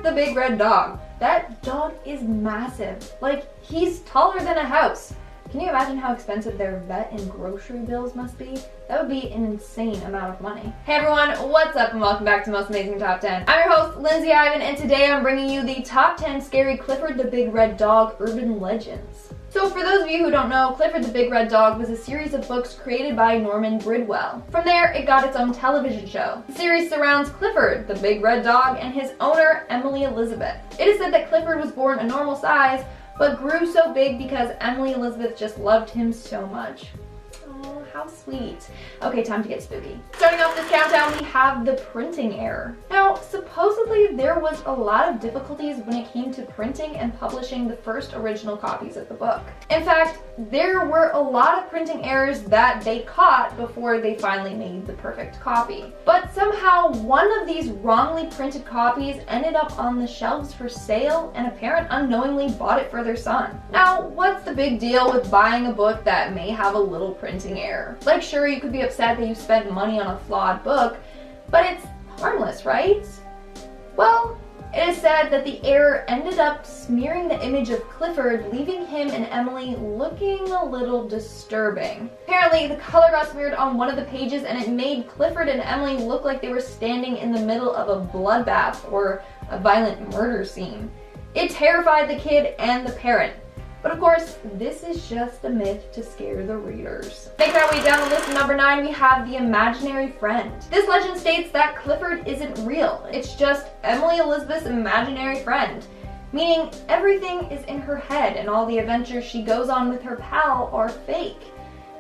Clifford the big red dog. That dog is massive. Like, he's taller than a house. Can you imagine how expensive their vet and grocery bills must be? That would be an insane amount of money. Hey everyone, what's up and welcome back to Most Amazing Top 10. I'm your host, Lindsay Ivan, and today I'm bringing you the top 10 scary Clifford the Big Red Dog urban legends. So for those of you who don't know, Clifford the Big Red Dog was a series of books created by Norman Bridwell. From there, it got its own television show. The series surrounds Clifford, the Big Red Dog, and his owner, Emily Elizabeth. It is said that Clifford was born a normal size, but grew so big because Emily Elizabeth just loved him so much. Oh, how sweet. Okay, time to get spooky. Starting off this countdown, we have the printing error. Now, supposedly there was a lot of difficulties when it came to printing and publishing the first original copies of the book. In fact, there were a lot of printing errors that they caught before they finally made the perfect copy. But somehow one of these wrongly printed copies ended up on the shelves for sale, and a parent unknowingly bought it for their son. Now, what's the big deal with buying a book that may have a little printing error? Like, sure, you could be upset that you spent money on a flawed book, but it's harmless, right? Well, it is said that the error ended up smearing the image of Clifford, leaving him and Emily looking a little disturbing. Apparently, the color got smeared on one of the pages and it made Clifford and Emily look like they were standing in the middle of a bloodbath or a violent murder scene. It terrified the kid and the parent. But of course, this is just a myth to scare the readers. Making our way down the list at number 9, we have the imaginary friend. This legend states that Clifford isn't real. It's just Emily Elizabeth's imaginary friend, meaning everything is in her head and all the adventures she goes on with her pal are fake.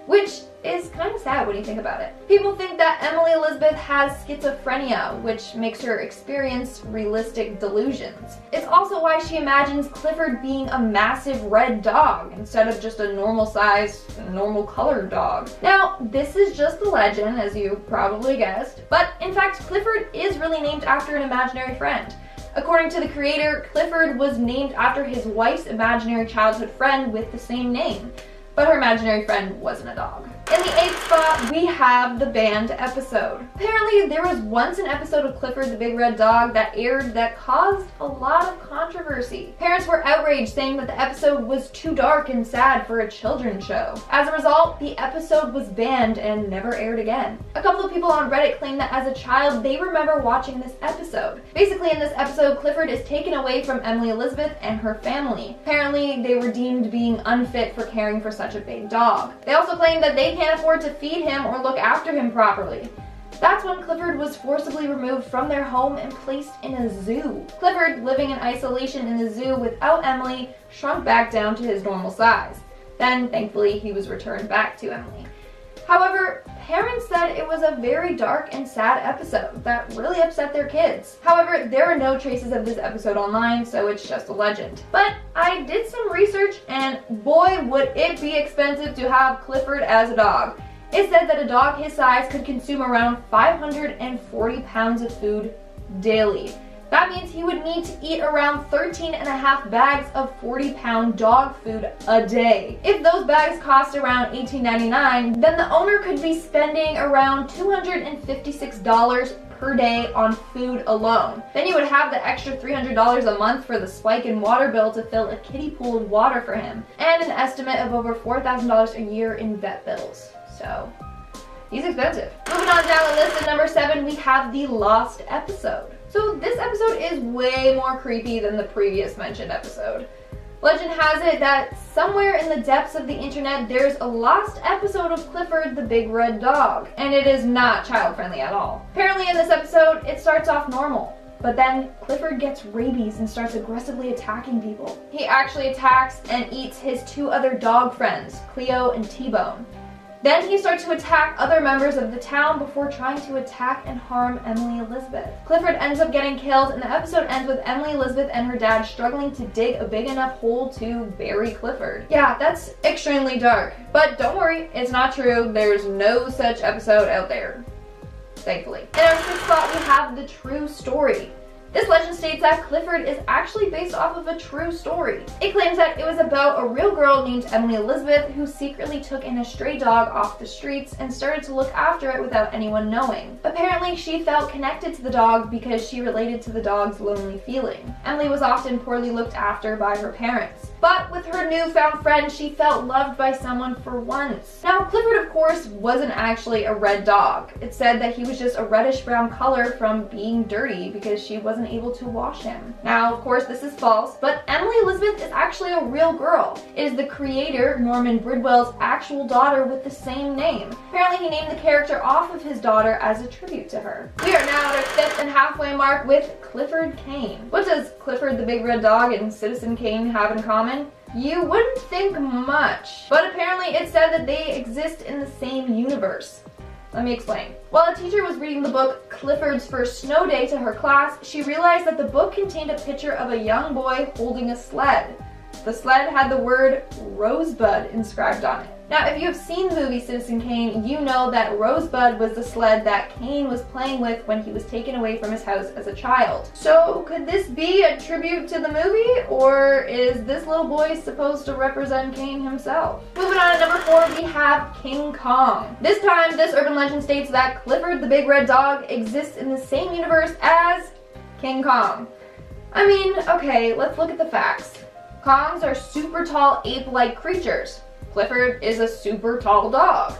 Which is kind of sad when you think about it. People think that Emily Elizabeth has schizophrenia, which makes her experience realistic delusions. It's also why she imagines Clifford being a massive red dog instead of just a normal-sized, normal-colored dog. Now, this is just a legend, as you probably guessed, but in fact, Clifford is really named after an imaginary friend. According to the creator, Clifford was named after his wife's imaginary childhood friend with the same name. But her imaginary friend wasn't a dog. In the 8th spot, we have the banned episode. Apparently, there was once an episode of Clifford the Big Red Dog that aired that caused a lot of controversy. Parents were outraged, saying that the episode was too dark and sad for a children's show. As a result, the episode was banned and never aired again. A couple of people on Reddit claim that as a child, they remember watching this episode. Basically, in this episode, Clifford is taken away from Emily Elizabeth and her family. Apparently, they were deemed being unfit for caring for such a big dog. They also claim that they can't afford to feed him or look after him properly. That's when Clifford was forcibly removed from their home and placed in a zoo. Clifford, living in isolation in the zoo without Emily, shrunk back down to his normal size. Then, thankfully, he was returned back to Emily. However, parents said it was a very dark and sad episode that really upset their kids. However, there are no traces of this episode online, so it's just a legend. But I did some research, and boy, would it be expensive to have Clifford as a dog. It said that a dog his size could consume around 540 pounds of food daily. That means he would need to eat around 13.5 bags of 40-pound dog food a day. If those bags cost around $18.99, then the owner could be spending around $256 per day on food alone. Then you would have the extra $300 a month for the spike in water bill to fill a kiddie pool of water for him, and an estimate of over $4,000 a year in vet bills. So, he's expensive. Moving on down the list at number 7, we have the lost episode. So this episode is way more creepy than the previous mentioned episode. Legend has it that somewhere in the depths of the internet there's a lost episode of Clifford the Big Red Dog, and it is not child-friendly at all. Apparently in this episode, it starts off normal, but then Clifford gets rabies and starts aggressively attacking people. He actually attacks and eats his 2 other dog friends, Cleo and T-Bone. Then he starts to attack other members of the town before trying to attack and harm Emily Elizabeth. Clifford ends up getting killed, and the episode ends with Emily Elizabeth and her dad struggling to dig a big enough hole to bury Clifford. Yeah, that's extremely dark. But don't worry, it's not true. There's no such episode out there. Thankfully. In our 6th spot, we have the true story. This legend states that Clifford is actually based off of a true story. It claims that it was about a real girl named Emily Elizabeth who secretly took in a stray dog off the streets and started to look after it without anyone knowing. Apparently, she felt connected to the dog because she related to the dog's lonely feeling. Emily was often poorly looked after by her parents. But with her newfound friend, she felt loved by someone for once. Now, Clifford, of course, wasn't actually a red dog. It said that he was just a reddish-brown color from being dirty because she wasn't able to wash him. Now, of course, this is false, but Emily Elizabeth is actually a real girl. It is the creator, Norman Bridwell's actual daughter with the same name. Apparently, he named the character off of his daughter as a tribute to her. We are now at our 5th and halfway mark with Clifford Kane. What does Clifford the Big Red Dog and Citizen Kane have in common? You wouldn't think much, but apparently it said that they exist in the same universe. Let me explain. While a teacher was reading the book Clifford's First Snow Day to her class, she realized that the book contained a picture of a young boy holding a sled. The sled had the word Rosebud inscribed on it. Now, if you have seen the movie Citizen Kane, you know that Rosebud was the sled that Kane was playing with when he was taken away from his house as a child. So, could this be a tribute to the movie, or is this little boy supposed to represent Kane himself? Moving on to number 4, we have King Kong. This time, this urban legend states that Clifford the Big Red Dog exists in the same universe as King Kong. I mean, okay, let's look at the facts. Kongs are super tall ape-like creatures. Clifford is a super tall dog.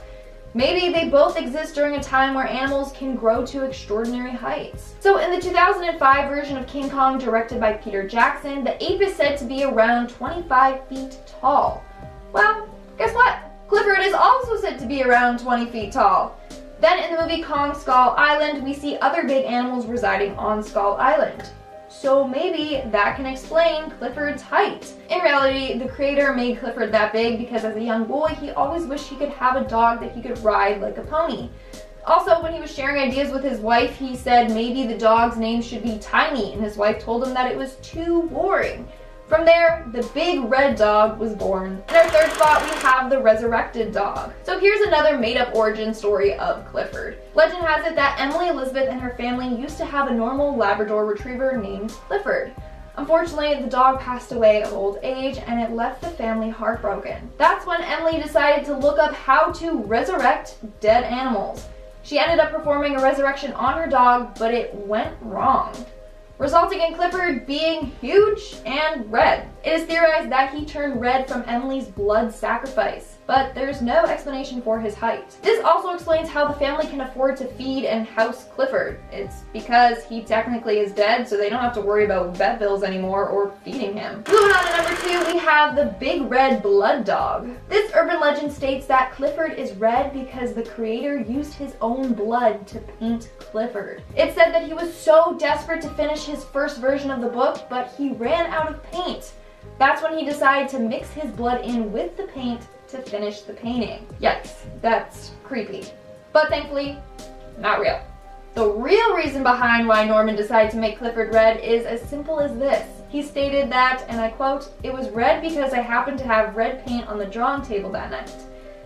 Maybe they both exist during a time where animals can grow to extraordinary heights. So in the 2005 version of King Kong directed by Peter Jackson, the ape is said to be around 25 feet tall. Well, guess what? Clifford is also said to be around 20 feet tall. Then in the movie Kong Skull Island, we see other big animals residing on Skull Island. So maybe that can explain Clifford's height. In reality, the creator made Clifford that big because as a young boy, he always wished he could have a dog that he could ride like a pony. Also, when he was sharing ideas with his wife, he said maybe the dog's name should be Tiny, and his wife told him that it was too boring. From there, the Big Red Dog was born. In our 3rd spot, we have the Resurrected Dog. So here's another made-up origin story of Clifford. Legend has it that Emily Elizabeth and her family used to have a normal Labrador Retriever named Clifford. Unfortunately, the dog passed away of old age and it left the family heartbroken. That's when Emily decided to look up how to resurrect dead animals. She ended up performing a resurrection on her dog, but it went wrong, resulting in Clifford being huge and red. It is theorized that he turned red from Emily's blood sacrifice, but there's no explanation for his height. This also explains how the family can afford to feed and house Clifford. It's because he technically is dead, so they don't have to worry about vet bills anymore or feeding him. Moving on to number 2, we have the Big Red Blood Dog. This urban legend states that Clifford is red because the creator used his own blood to paint Clifford. It said that he was so desperate to finish his first version of the book, but he ran out of paint. That's when he decided to mix his blood in with the paint to finish the painting. Yikes, that's creepy. But thankfully, not real. The real reason behind why Norman decided to make Clifford red is as simple as this. He stated that, and I quote, "It was red because I happened to have red paint on the drawing table that night."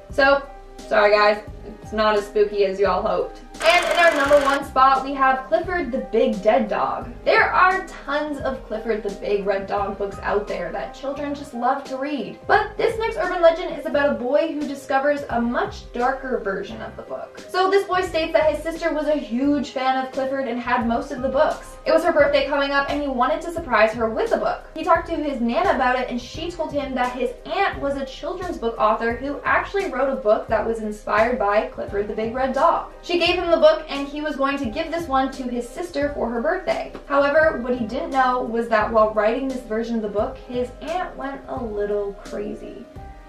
So, sorry guys, it's not as spooky as you all hoped. And in our number 1 spot, we have Clifford the Big Dead Dog. There are tons of Clifford the Big Red Dog books out there that children just love to read. But this next urban legend is about a boy who discovers a much darker version of the book. So this boy states that his sister was a huge fan of Clifford and had most of the books. It was her birthday coming up and he wanted to surprise her with a book. He talked to his Nana about it and she told him that his aunt was a children's book author who actually wrote a book that was inspired by Clifford the Big Red Dog. She gave him the book and he was going to give this one to his sister for her birthday. However, what he didn't know was that while writing this version of the book, his aunt went a little crazy.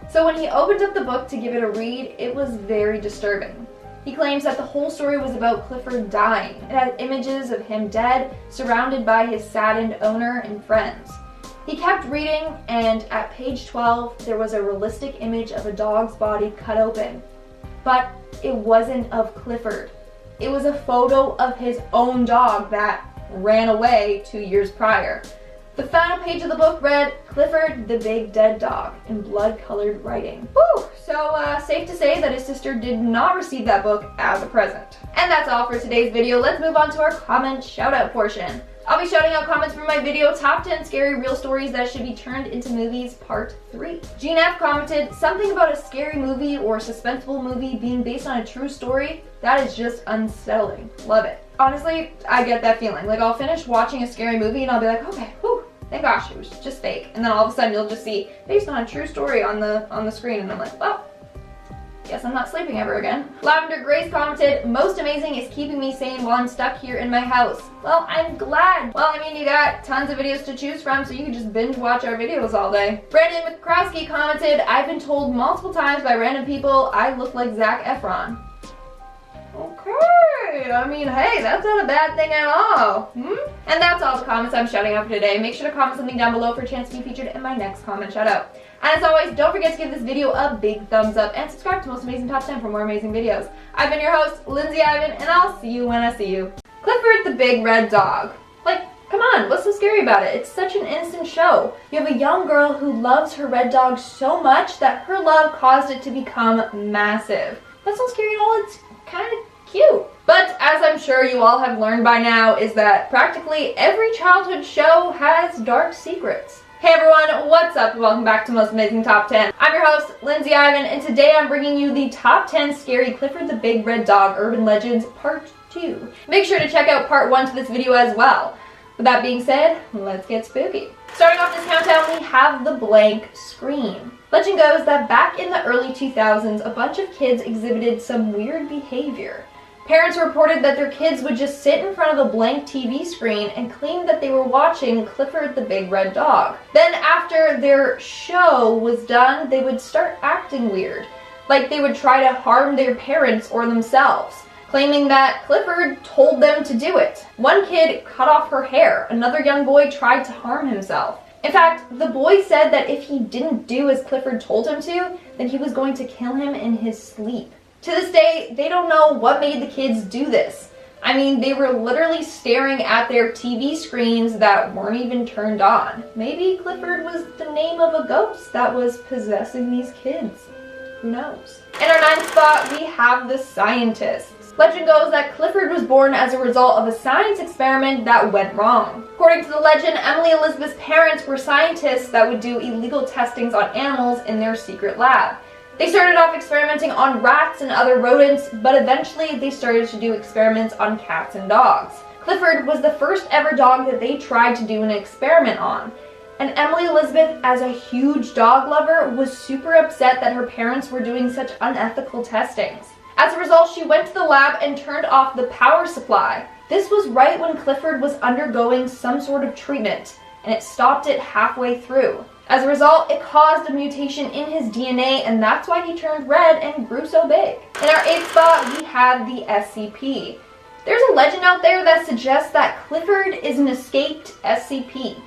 So when he opened up the book to give it a read, it was very disturbing. He claims that the whole story was about Clifford dying. It had images of him dead, surrounded by his saddened owner and friends. He kept reading, and at page 12, there was a realistic image of a dog's body cut open. But it wasn't of Clifford. It was a photo of his own dog that ran away 2 years prior. The final page of the book read, "Clifford the Big Dead Dog," in blood-colored writing. Whew! So safe to say that his sister did not receive that book as a present. And that's all for today's video. Let's move on to our comment shout-out portion. I'll be shouting out comments from my video, Top 10 Scary Real Stories That Should Be Turned into Movies, Part 3. Gene F commented, something about a scary movie or suspenseful movie being based on a true story, that is just unsettling. Love it. Honestly, I get that feeling. Like, I'll finish watching a scary movie and I'll be like, okay, whew, thank gosh, it was just fake. And then all of a sudden you'll just see, based on a true story on the screen, and I'm like, well, guess I'm not sleeping ever again. Lavender Grace commented, most amazing is keeping me sane while I'm stuck here in my house. Well, I'm glad. Well, I mean, you got tons of videos to choose from, so you can just binge watch our videos all day. Brandon McCroskey commented, I've been told multiple times by random people I look like Zac Efron. Okay, I mean, hey, that's not a bad thing at all. And that's all the comments I'm shouting out for today. Make sure to comment something down below for a chance to be featured in my next comment shout out. And as always, don't forget to give this video a big thumbs up and subscribe to Most Amazing Top 10 for more amazing videos. I've been your host, Lindsay Ivan, and I'll see you when I see you. Clifford the Big Red Dog. Like, come on, what's so scary about it? It's such an innocent show. You have a young girl who loves her red dog so much that her love caused it to become massive. That's not scary at all, it's kind of cute. But as I'm sure you all have learned by now, is that practically every childhood show has dark secrets. Hey everyone, what's up? Welcome back to Most Amazing Top 10. I'm your host, Lindsay Ivan, and today I'm bringing you the Top 10 Scary Clifford the Big Red Dog Urban Legends Part 2. Make sure to check out Part 1 to this video as well. With that being said, let's get spooky. Starting off this countdown, we have the blank screen. Legend goes that back in the early 2000s, a bunch of kids exhibited some weird behavior. Parents reported that their kids would just sit in front of a blank TV screen and claim that they were watching Clifford the Big Red Dog. Then after their show was done, they would start acting weird, like they would try to harm their parents or themselves, claiming that Clifford told them to do it. One kid cut off her hair. Another young boy tried to harm himself. In fact, the boy said that if he didn't do as Clifford told him to, then he was going to kill him in his sleep. To this day, they don't know what made the kids do this. I mean, they were literally staring at their TV screens that weren't even turned on. Maybe Clifford was the name of a ghost that was possessing these kids. Who knows? In our 9th spot, we have the scientists. Legend goes that Clifford was born as a result of a science experiment that went wrong. According to the legend, Emily Elizabeth's parents were scientists that would do illegal testings on animals in their secret lab. They started off experimenting on rats and other rodents, but eventually they started to do experiments on cats and dogs. Clifford was the first ever dog that they tried to do an experiment on. And Emily Elizabeth, as a huge dog lover, was super upset that her parents were doing such unethical testings. As a result, she went to the lab and turned off the power supply. This was right when Clifford was undergoing some sort of treatment, and it stopped it halfway through. As a result, it caused a mutation in his DNA, and that's why he turned red and grew so big. In our 8th spot, we have the SCP. There's a legend out there that suggests that Clifford is an escaped SCP.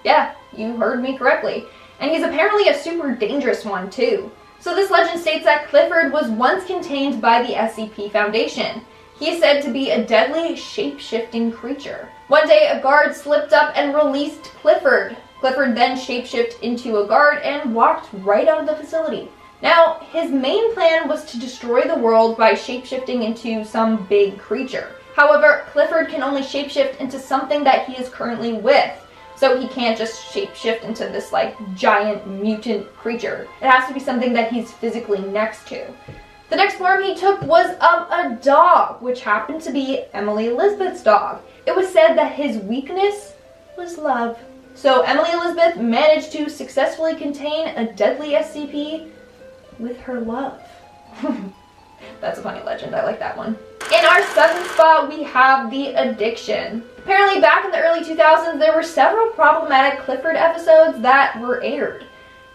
Yeah, you heard me correctly. And he's apparently a super dangerous one too. So this legend states that Clifford was once contained by the SCP Foundation. He is said to be a deadly, shape-shifting creature. One day, a guard slipped up and released Clifford. Clifford then shapeshifted into a guard and walked right out of the facility. Now, his main plan was to destroy the world by shapeshifting into some big creature. However, Clifford can only shapeshift into something that he is currently with. So he can't just shapeshift into this like giant mutant creature. It has to be something that he's physically next to. The next form he took was of a dog, which happened to be Emily Elizabeth's dog. It was said that his weakness was love. So Emily Elizabeth managed to successfully contain a deadly SCP with her love. That's a funny legend, I like that one. In our 7th spot, we have the addiction. Apparently back in the early 2000s, there were several problematic Clifford episodes that were aired.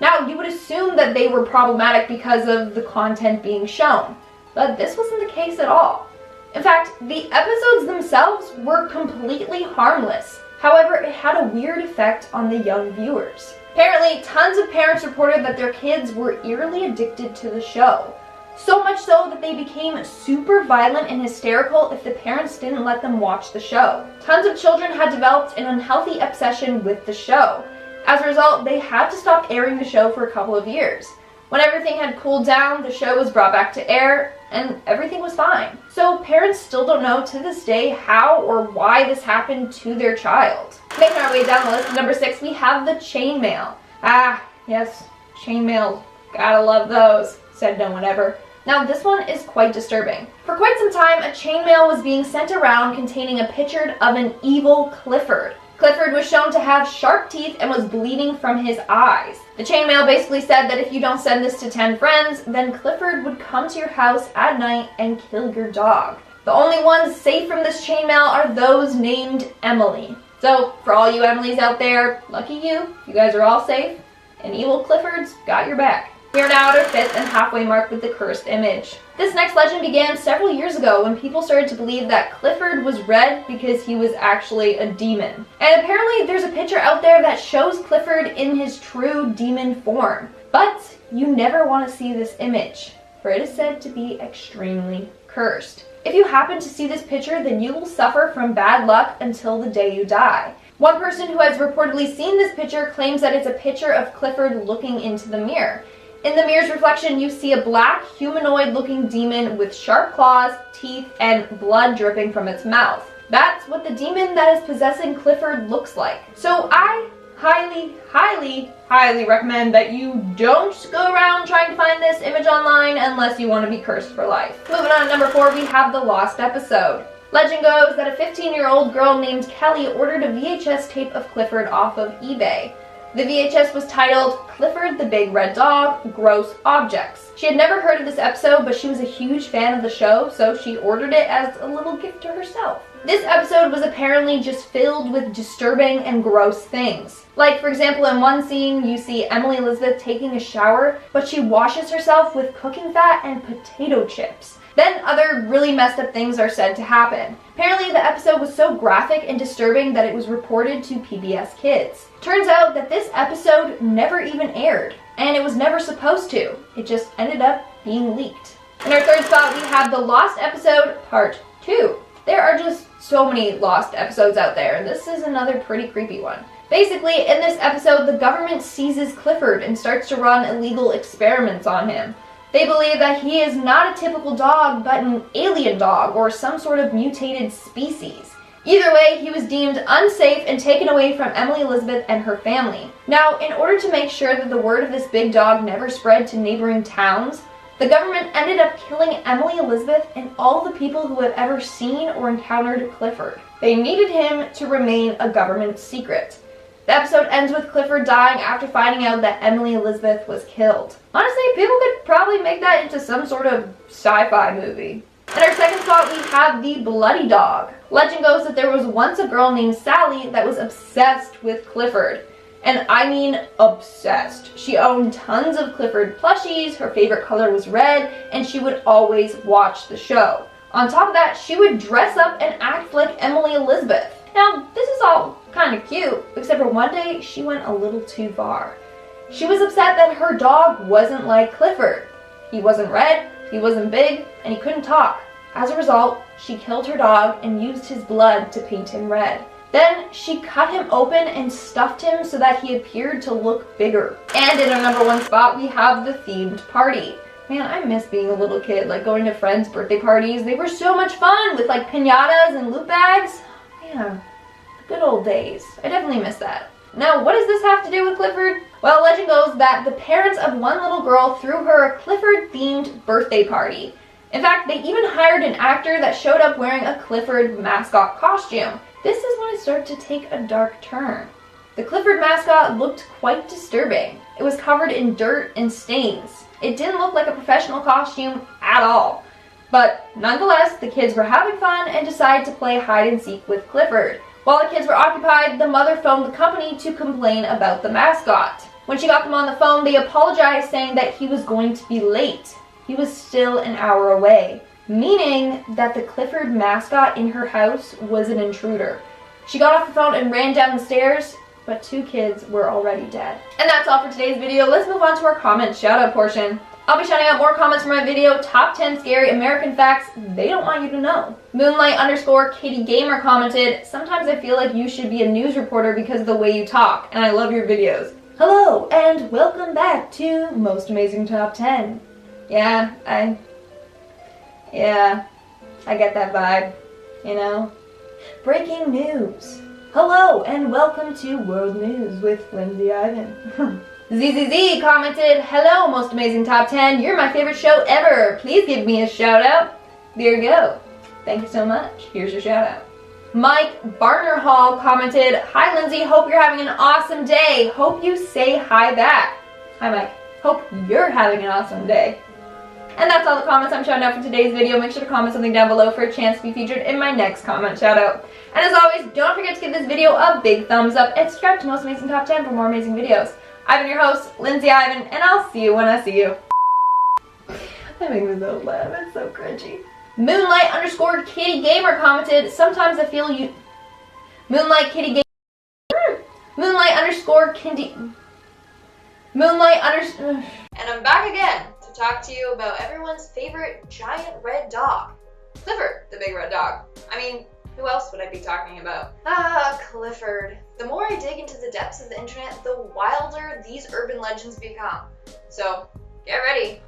Now, you would assume that they were problematic because of the content being shown, but this wasn't the case at all. In fact, the episodes themselves were completely harmless. However, it had a weird effect on the young viewers. Apparently, tons of parents reported that their kids were eerily addicted to the show. So much so that they became super violent and hysterical if the parents didn't let them watch the show. Tons of children had developed an unhealthy obsession with the show. As a result, they had to stop airing the show for a couple of years. When everything had cooled down, the show was brought back to air, and everything was fine. So parents still don't know to this day how or why this happened to their child. Making our way down the list, number 6, we have the chainmail. Ah, yes, chainmail. Gotta love those, said no one ever. Now this one is quite disturbing. For quite some time, a chainmail was being sent around containing a picture of an evil Clifford. Clifford was shown to have sharp teeth and was bleeding from his eyes. The chainmail basically said that if you don't send this to 10 friends, then Clifford would come to your house at night and kill your dog. The only ones safe from this chainmail are those named Emily. So, for all you Emilys out there, lucky you guys are all safe, and evil Clifford's got your back. We are now at our 5th and halfway mark with the cursed image. This next legend began several years ago when people started to believe that Clifford was red because he was actually a demon. And apparently there's a picture out there that shows Clifford in his true demon form. But you never want to see this image, for it is said to be extremely cursed. If you happen to see this picture, then you will suffer from bad luck until the day you die. One person who has reportedly seen this picture claims that it's a picture of Clifford looking into the mirror. In the mirror's reflection, you see a black, humanoid-looking demon with sharp claws, teeth, and blood dripping from its mouth. That's what the demon that is possessing Clifford looks like. So I highly, highly, highly recommend that you don't go around trying to find this image online unless you want to be cursed for life. Moving on to number 4, we have the lost episode. Legend goes that a 15-year-old girl named Kelly ordered a VHS tape of Clifford off of eBay. The VHS was titled Clifford the Big Red Dog, Gross Objects. She had never heard of this episode, but she was a huge fan of the show, so she ordered it as a little gift to herself. This episode was apparently just filled with disturbing and gross things. Like, for example, in one scene, you see Emily Elizabeth taking a shower, but she washes herself with cooking fat and potato chips. Then other really messed up things are said to happen. Apparently the episode was so graphic and disturbing that it was reported to PBS Kids. Turns out that this episode never even aired, and it was never supposed to. It just ended up being leaked. In our 3rd spot, we have the Lost Episode Part 2. There are just so many lost episodes out there, and this is another pretty creepy one. Basically, in this episode, the government seizes Clifford and starts to run illegal experiments on him. They believe that he is not a typical dog, but an alien dog or some sort of mutated species. Either way, he was deemed unsafe and taken away from Emily Elizabeth and her family. Now, in order to make sure that the word of this big dog never spread to neighboring towns, the government ended up killing Emily Elizabeth and all the people who have ever seen or encountered Clifford. They needed him to remain a government secret. The episode ends with Clifford dying after finding out that Emily Elizabeth was killed. Honestly, people could probably make that into some sort of sci-fi movie. In our 2nd spot, we have the Bloody Dog. Legend goes that there was once a girl named Sally that was obsessed with Clifford. And I mean obsessed. She owned tons of Clifford plushies, her favorite color was red, and she would always watch the show. On top of that, she would dress up and act like Emily Elizabeth. Now, this is all kind of cute, except for one day she went a little too far. She was upset that her dog wasn't like Clifford. He wasn't red, he wasn't big, and he couldn't talk. As a result, she killed her dog and used his blood to paint him red. Then she cut him open and stuffed him so that he appeared to look bigger. And in our number 1 spot, we have the themed party. Man, I miss being a little kid, like going to friends' birthday parties. They were so much fun with like piñatas and loot bags. Yeah, good old days. I definitely miss that. Now, what does this have to do with Clifford? Well, legend goes that the parents of one little girl threw her a Clifford-themed birthday party. In fact, they even hired an actor that showed up wearing a Clifford mascot costume. This is when it started to take a dark turn. The Clifford mascot looked quite disturbing. It was covered in dirt and stains. It didn't look like a professional costume at all. But nonetheless, the kids were having fun and decided to play hide and seek with Clifford. While the kids were occupied, the mother phoned the company to complain about the mascot. When she got them on the phone, they apologized, saying that he was going to be late. He was still an hour away, meaning that the Clifford mascot in her house was an intruder. She got off the phone and ran down the stairs, but 2 kids were already dead. And that's all for today's video. Let's move on to our comment shout-out portion. I'll be shouting out more comments from my video, Top 10 Scary American Facts They Don't Want You to Know. Moonlight_Katie Gamer commented, sometimes I feel like you should be a news reporter because of the way you talk, and I love your videos. Hello and welcome back to Most Amazing Top 10. Yeah, I get that vibe, you know. Breaking news. Hello and welcome to World News with Lindsay Ivan. ZZZ commented, hello Most Amazing Top 10, you're my favorite show ever. Please give me a shout out. There you go. Thank you so much. Here's your shout out. Mike Barnerhall commented, hi Lindsay, hope you're having an awesome day. Hope you say hi back. Hi Mike, hope you're having an awesome day. And that's all the comments I'm shouting out for today's video. Make sure to comment something down below for a chance to be featured in my next comment shout out. And as always, don't forget to give this video a big thumbs up and subscribe to Most Amazing Top 10 for more amazing videos. I've been your host, Lindsay Ivan, and I'll see you when I see you. That makes me so laugh, it's so cringy. Moonlight_Kitty Gamer commented, sometimes I feel you... Moonlight _Kitty... And I'm back again to talk to you about everyone's favorite giant red dog. Clifford, the big red dog. I mean, who else would I be talking about? Clifford. The more I dig into the depths of the internet, the wilder these urban legends become. So, get ready.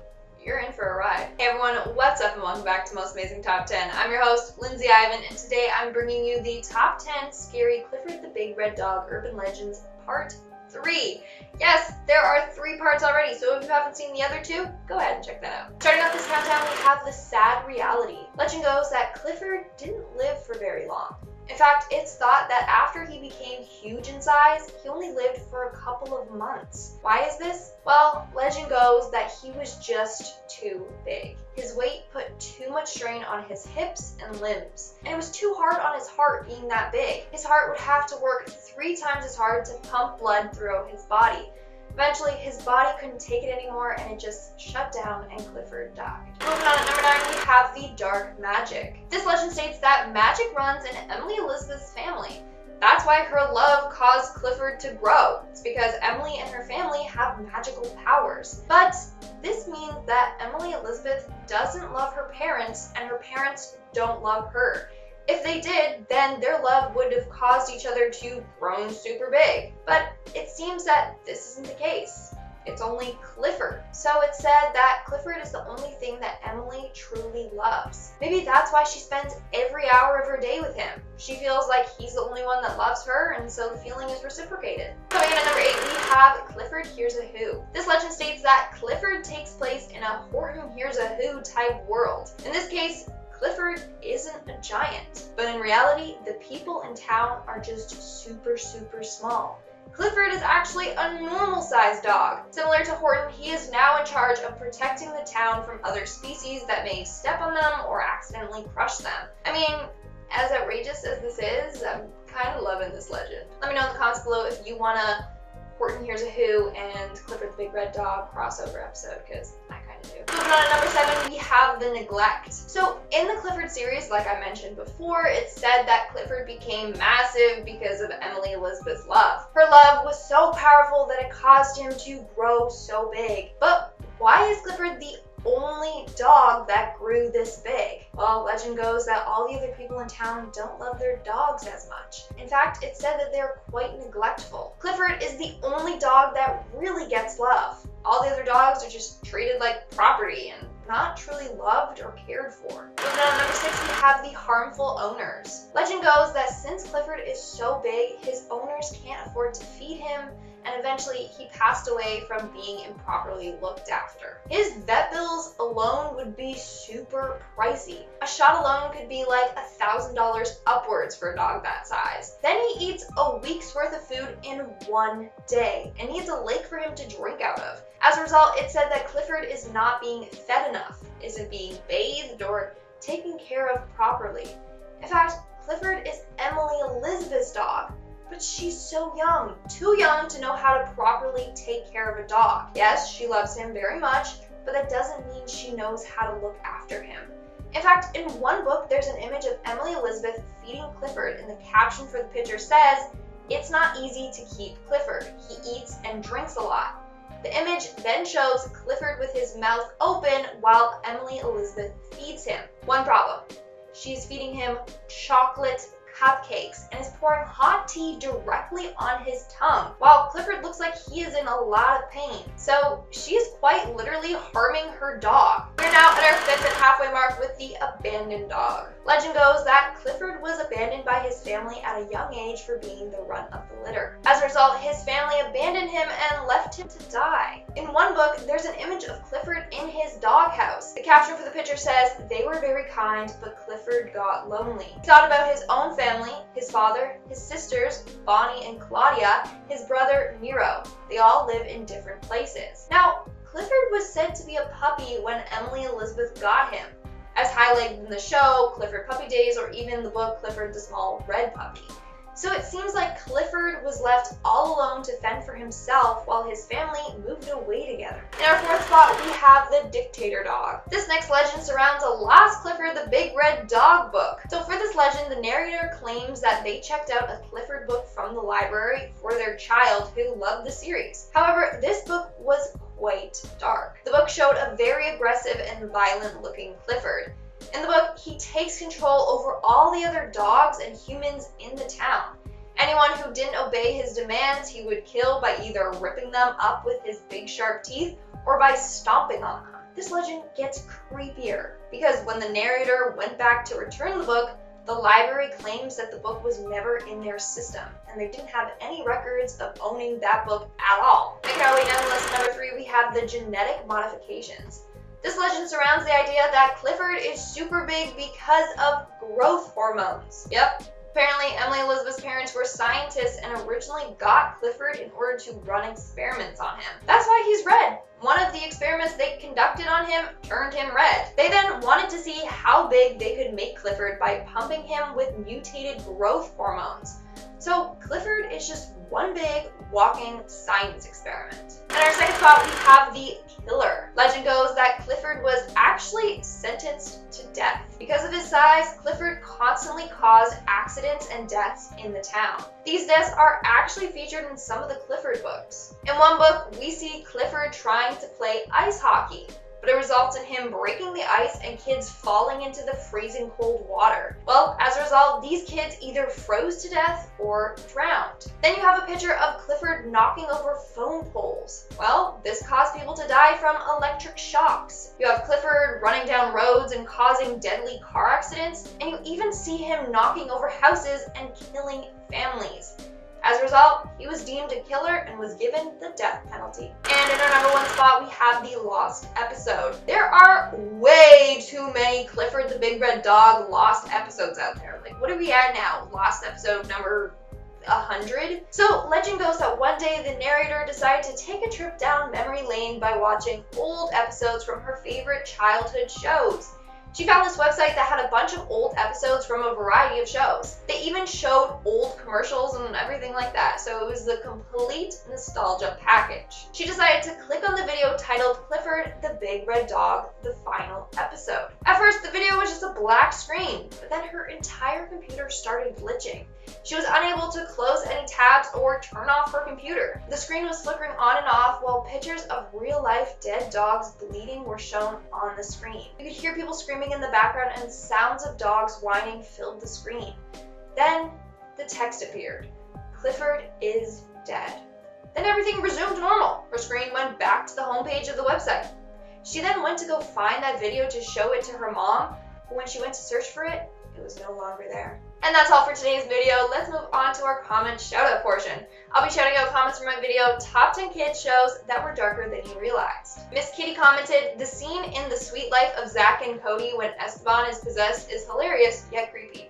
You're in for a ride. Hey everyone, what's up and welcome back to Most Amazing Top 10. I'm your host, Lindsay Ivan, and today I'm bringing you the Top 10 Scary Clifford the Big Red Dog Urban Legends Part 3. Yes, there are 3 parts already, so if you haven't seen the other 2, go ahead and check that out. Starting off this countdown, we have the sad reality. Legend goes that Clifford didn't live for very long. In fact, it's thought that after he became huge in size, he only lived for a couple of months. Why is this? Well, legend goes that he was just too big. His weight put too much strain on his hips and limbs, and it was too hard on his heart being that big. His heart would have to work 3 times as hard to pump blood throughout his body. Eventually, his body couldn't take it anymore and it just shut down and Clifford died. Moving on at number 9, we have the dark magic. This legend states that magic runs in Emily Elizabeth's family. That's why her love caused Clifford to grow. It's because Emily and her family have magical powers. But this means that Emily Elizabeth doesn't love her parents and her parents don't love her. If they did, then their love would have caused each other to grow super big. But it seems that this isn't the case. It's only Clifford. So it's said that Clifford is the only thing that Emily truly loves. Maybe that's why she spends every hour of her day with him. She feels like he's the only one that loves her, and so the feeling is reciprocated. Coming in at number 8, we have Clifford Hears a Who. This legend states that Clifford takes place in a Horton Hears a Who type world. In this case, Clifford isn't a giant, but in reality, the people in town are just super small. Clifford is actually a normal-sized dog. Similar to Horton, he is now in charge of protecting the town from other species that may step on them or accidentally crush them. I mean, as outrageous as this is, I'm kind of loving this legend. Let me know in the comments below if you want a Horton Hears a Who and Clifford the Big Red Dog crossover episode, because I kind of do. Moving on to number 7, we have the neglect. So in the Clifford series, like I mentioned before, it's said that Clifford became massive because of Emily Elizabeth's love. Her love was so powerful that it caused him to grow so big. But why is Clifford the only dog that grew this big? Well, legend goes that all the other people in town don't love their dogs as much. In fact, it's said that they're quite neglectful. Clifford is the only dog that really gets love. All the other dogs are just treated like property and not truly loved or cared for. Moving on to number 6, we have the harmful owners. Legend goes that since Clifford is so big, his owners can't afford to feed him, and eventually he passed away from being improperly looked after. His vet bills alone would be super pricey. A shot alone could be like $1,000 upwards for a dog that size. Then he eats a week's worth of food in 1 day and needs a lake for him to drink out of. As a result, it's said that Clifford is not being fed enough, isn't being bathed or taken care of properly. In fact, Clifford is Emily Elizabeth's dog, but she's so young, too young to know how to properly take care of a dog. Yes, she loves him very much, but that doesn't mean she knows how to look after him. In fact, in one book, there's an image of Emily Elizabeth feeding Clifford, and the caption for the picture says, "It's not easy to keep Clifford. He eats and drinks a lot." The image then shows Clifford with his mouth open while Emily Elizabeth feeds him. One problem, she's feeding him chocolate cupcakes and is pouring hot tea directly on his tongue, while Clifford looks like he is in a lot of pain. So she is quite literally harming her dog. We're now at our 5th and halfway mark with the abandoned dog. Legend goes that Clifford was abandoned by his family at a young age for being the runt of the litter. As a result, his family abandoned him and left him to die. In one book, there's an image of Clifford in his doghouse. The caption for the picture says, "They were very kind, but Clifford got lonely." He thought about his own family, his father, his sisters, Bonnie and Claudia, his brother, Nero. They all live in different places. Now, Clifford was said to be a puppy when Emily Elizabeth got him, as highlighted in the show Clifford Puppy Days or even the book Clifford the Small Red Puppy. So it seems like Clifford was left all alone to fend for himself while his family moved away together. In our 4th spot, we have the Dictator Dog. This next legend surrounds a Lost Clifford the Big Red Dog book. So for this legend, the narrator claims that they checked out a Clifford book from the library for their child who loved the series. However, this book was quite dark. The book showed a very aggressive and violent looking Clifford. In the book, he takes control over all the other dogs and humans in the town. Anyone who didn't obey his demands, he would kill by either ripping them up with his big sharp teeth or by stomping on them. This legend gets creepier because when the narrator went back to return the book, the library claims that the book was never in their system, and they didn't have any records of owning that book at all. Making our way down to lesson number 3, we have the genetic modifications. This legend surrounds the idea that Clifford is super big because of growth hormones. Yep. Apparently, Emily Elizabeth's parents were scientists and originally got Clifford in order to run experiments on him. That's why he's red. One of the experiments they conducted on him turned him red. They then wanted to see how big they could make Clifford by pumping him with mutated growth hormones. So Clifford is just one big walking science experiment. In our 2nd spot, we have the Killer. Legend goes that Clifford was actually sentenced to death. Because of his size, Clifford constantly caused accidents and deaths in the town. These deaths are actually featured in some of the Clifford books. In one book, we see Clifford trying to play ice hockey, but it results in him breaking the ice and kids falling into the freezing cold water. Well, as a result, these kids either froze to death or drowned. Then you have a picture of Clifford knocking over phone poles. Well, this caused people to die from electric shocks. You have Clifford running down roads and causing deadly car accidents, and you even see him knocking over houses and killing families. As a result, he was deemed a killer and was given the death penalty. And in our number 1 spot, we have the Lost episode. There are way too many Clifford the Big Red Dog Lost episodes out there. Like, what are we at now? Lost episode number 100? So legend goes that one day the narrator decided to take a trip down memory lane by watching old episodes from her favorite childhood shows. She found this website that had a bunch of old episodes from a variety of shows. They even showed old commercials and everything like that, so it was the complete nostalgia package. She decided to click on the video titled Clifford the Big Red Dog, the final episode. At first, the video was just a black screen, but then her entire computer started glitching. She was unable to close any tabs or turn off her computer. The screen was flickering on and off while pictures of real-life dead dogs bleeding were shown on the screen. You could hear people screaming in the background and sounds of dogs whining filled the screen. Then the text appeared. Clifford is dead. Then everything resumed normal. Her screen went back to the homepage of the website. She then went to go find that video to show it to her mom, but when she went to search for it, it was no longer there. And that's all for today's video. Let's move on to our comment shoutout portion. I'll be shouting out comments from my video, Top 10 Kids Shows That Were Darker Than You Realized. Miss Kitty commented, the scene in The Sweet Life of Zack and Cody when Esteban is possessed is hilarious yet creepy.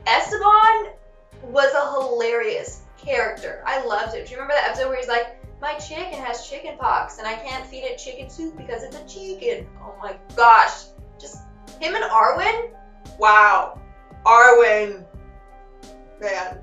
Esteban was a hilarious character. I loved it. Do you remember that episode where he's like, my chicken has chicken pox and I can't feed it chicken soup because it's a chicken. Oh my gosh. Just him and Arwen? Wow. Arwen. Man.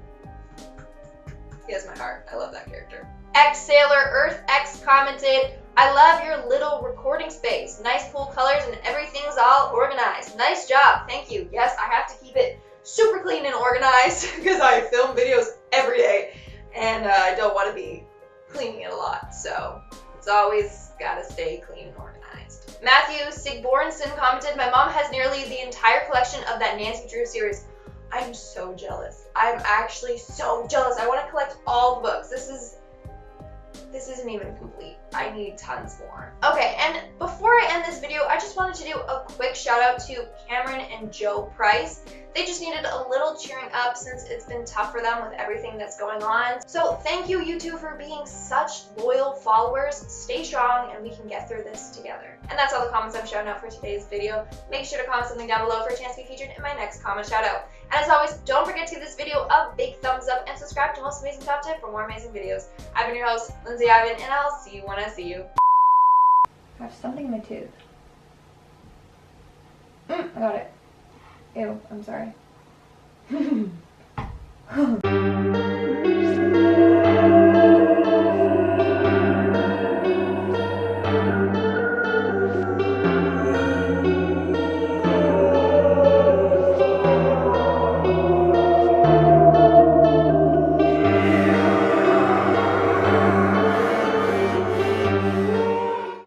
He has my heart. I love that character. Sailor Earth X commented, I love your little recording space. Nice cool colors and everything's all organized. Nice job. Thank you. Yes, I have to keep it super clean and organized because I film videos every day and I don't want to be cleaning it a lot. So it's always got to stay clean and organized. Matthew Sigbornson commented, my mom has nearly the entire collection of that Nancy Drew series. I'm so jealous. I'm actually so jealous. I want to collect all the books. This isn't even complete. I need tons more. Okay, and before I end this video, I just wanted to do a quick shout out to Cameron and Joe Price. They just needed a little cheering up since it's been tough for them with everything that's going on. So thank you, you two, for being such loyal followers. Stay strong and we can get through this together. And that's all the comments I'm shouting out for today's video. Make sure to comment something down below for a chance to be featured in my next comment shout out. And as always, don't forget to give this video a big thumbs up and subscribe to Most Amazing Top 10 for more amazing videos. I've been your host, Lindsay Ivan, and I'll see you when I see you. I have something in my tooth. I got it. Ew, I'm sorry.